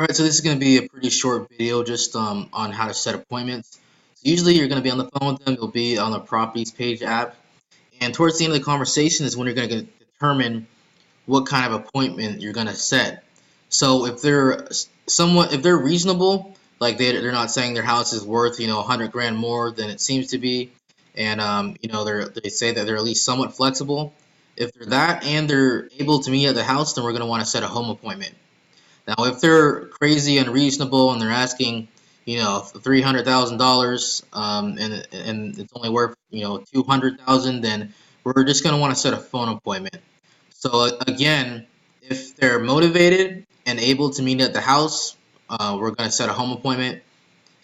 Alright, so this is going to be a pretty short video just on how to set appointments. So usually you're going to be on the phone with them, you'll be on the properties page app, and towards the end of the conversation is when you're going to determine what kind of appointment you're going to set. So if they're reasonable, like they're not saying their house is worth 100 grand more than it seems to be, and they say that they're at least somewhat flexible. If they're that and they're able to meet at the house, then we're going to want to set a home appointment. Now, if they're crazy unreasonable and they're asking, $300,000, and it's only worth, 200,000, then we're just gonna want to set a phone appointment. So again, if they're motivated and able to meet at the house, we're gonna set a home appointment.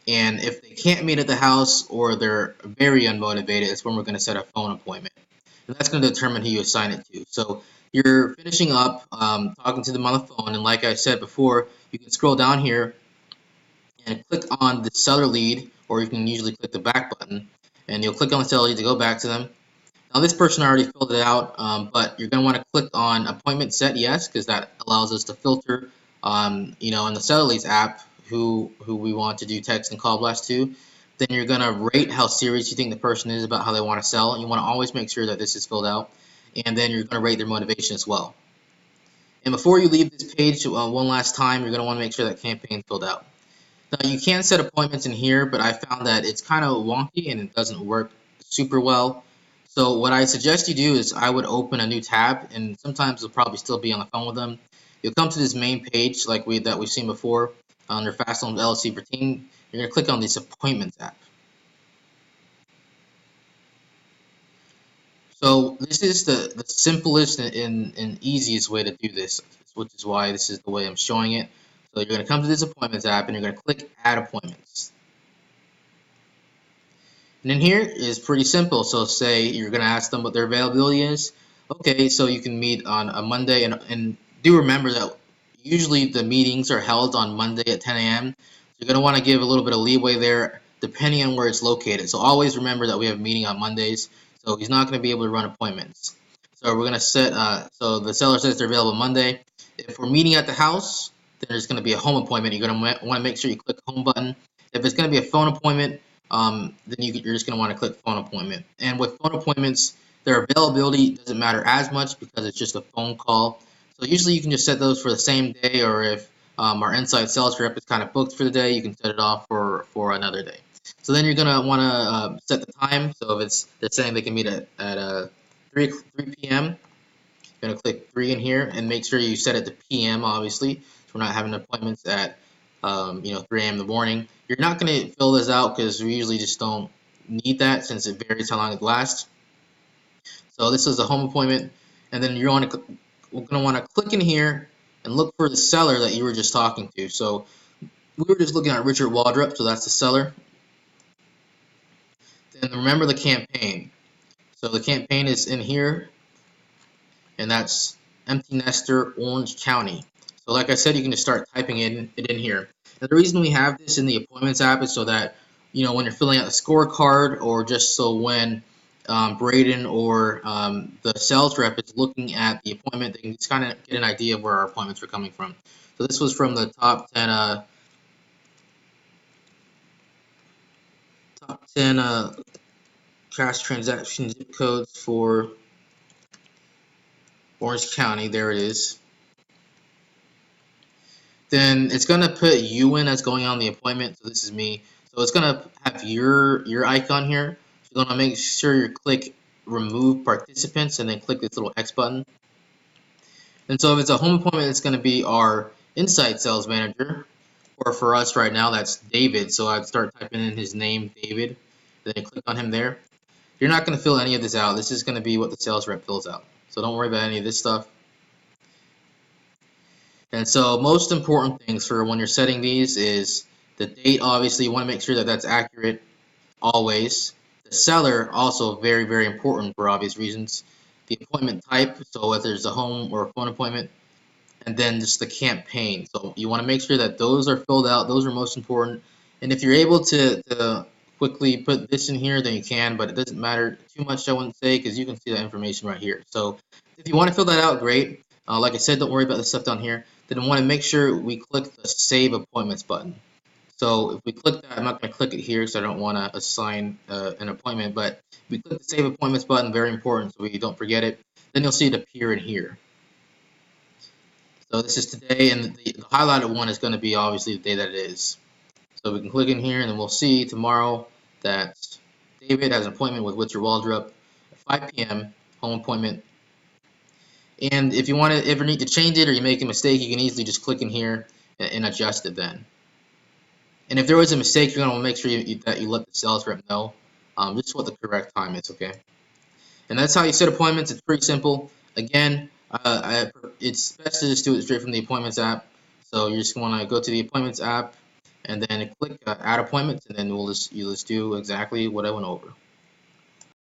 And if they can't meet at the house or they're very unmotivated, that's when we're gonna set a phone appointment. And that's going to determine who you assign it to. So you're finishing up talking to them on the phone, and like I said before, you can scroll down here and click on the seller lead, or you can usually click the back button, and you'll click on the seller lead to go back to them. Now this person already filled it out, but you're going to want to click on appointment set yes, because that allows us to filter, in the seller leads app who we want to do text and call blast to. Then you're going to rate how serious you think the person is about how they want to sell. And you want to always make sure that this is filled out. And then you're going to rate their motivation as well. And before you leave this page one last time, you're going to want to make sure that campaign is filled out. Now you can set appointments in here, but I found that it's kind of wonky and it doesn't work super well. So what I suggest you do is I would open a new tab, and sometimes you'll probably still be on the phone with them. You'll come to this main page like we've seen before under Fast Homes LLC for Team. You're going to click on this Appointments app. So this is the simplest and easiest way to do this, which is why this is the way I'm showing it. So you're going to come to this Appointments app and you're going to click Add Appointments. And in here is pretty simple. So say you're going to ask them what their availability is. Okay, so you can meet on a Monday, and do remember that usually the meetings are held on Monday at 10 a.m. So you're going to want to give a little bit of leeway there depending on where it's located. So always remember that we have a meeting on Mondays, so he's not going to be able to run appointments. So we're going to set, so the seller says they're available Monday. If we're meeting at the house, then there's going to be a home appointment. You're going to want to make sure you click home button. If it's going to be a phone appointment, then you're just going to want to click phone appointment. And with phone appointments, their availability doesn't matter as much because it's just a phone call. So usually you can just set those for the same day, or if our inside sales rep is kind of booked for the day, you can set it off for another day. So then you're going to want to set the time. So if they're saying they can meet at 3 p.m., you're going to click 3 in here and make sure you set it to p.m. obviously. So we're not having appointments at 3 a.m. in the morning. You're not going to fill this out because we usually just don't need that since it varies how long it lasts. So this is a home appointment, and then we're going to want to click in here and look for the seller that you were just talking to. So we were just looking at Richard Waldrop, so that's the seller. Then remember the campaign. So the campaign is in here, and that's Empty Nester, Orange County. So like I said, you can just start typing it in here. And the reason we have this in the Appointments app is so that, when you're filling out the scorecard, or just so when Braden or the sales rep is looking at the appointment, they can just kind of get an idea of where our appointments are coming from. So this was from the top 10 cash transaction zip codes for Orange County. There it is. Then it's going to put you in as going on the appointment. So this is me. So it's going to have your icon here. So you're going to make sure you click remove participants and then click this little X button. And so if it's a home appointment, it's going to be our inside sales manager. Or for us right now, that's David. So I'd start typing in his name, David. Then click on him there. You're not going to fill any of this out. This is going to be what the sales rep fills out. So don't worry about any of this stuff. And so most important things for when you're setting these is the date. Obviously, you want to make sure that that's accurate always. The seller, also very, very important for obvious reasons. The appointment type, so whether it's a home or a phone appointment. And then just the campaign. So you want to make sure that those are filled out. Those are most important. And if you're able to quickly put this in here, then you can, but it doesn't matter too much, I wouldn't say, because you can see that information right here. So if you want to fill that out, great. Like I said, don't worry about the stuff down here. then we want to make sure we click the Save Appointments button. So if we click that, I'm not going to click it here because I don't want to assign an appointment, but if we click the Save Appointments button, very important so we don't forget it, then you'll see it appear in here. So this is today, and the highlighted one is going to be obviously the day that it is. So we can click in here, and then we'll see tomorrow that David has an appointment with Witcher Waldrop at 5 p.m., home appointment. And if you want to ever need to change it or you make a mistake, you can easily just click in here and adjust it then. And if there was a mistake, you're going to want to make sure that you let the sales rep know just what the correct time is, okay? And that's how you set appointments. It's pretty simple. Again, it's best to just do it straight from the Appointments app. So you just want to go to the Appointments app and then click Add Appointments, and then you'll just do exactly what I went over.